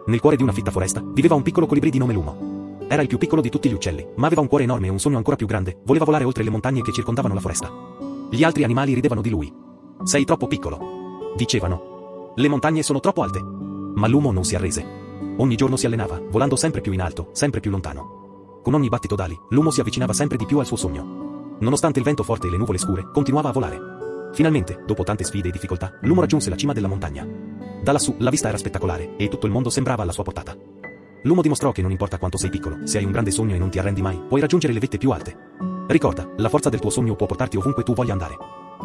Nel cuore di una fitta foresta, viveva un piccolo colibrì di nome Lumo. Era il più piccolo di tutti gli uccelli, ma aveva un cuore enorme e un sogno ancora più grande, voleva volare oltre le montagne che circondavano la foresta. Gli altri animali ridevano di lui. Sei troppo piccolo, dicevano. Le montagne sono troppo alte. Ma Lumo non si arrese. Ogni giorno si allenava, volando sempre più in alto, sempre più lontano. Con ogni battito d'ali, Lumo si avvicinava sempre di più al suo sogno. Nonostante il vento forte e le nuvole scure, continuava a volare. Finalmente, dopo tante sfide e difficoltà, Lumo raggiunse la cima della montagna. Da lassù, la vista era spettacolare, e tutto il mondo sembrava alla sua portata. Lumo dimostrò che non importa quanto sei piccolo, se hai un grande sogno e non ti arrendi mai, puoi raggiungere le vette più alte. Ricorda, la forza del tuo sogno può portarti ovunque tu voglia andare.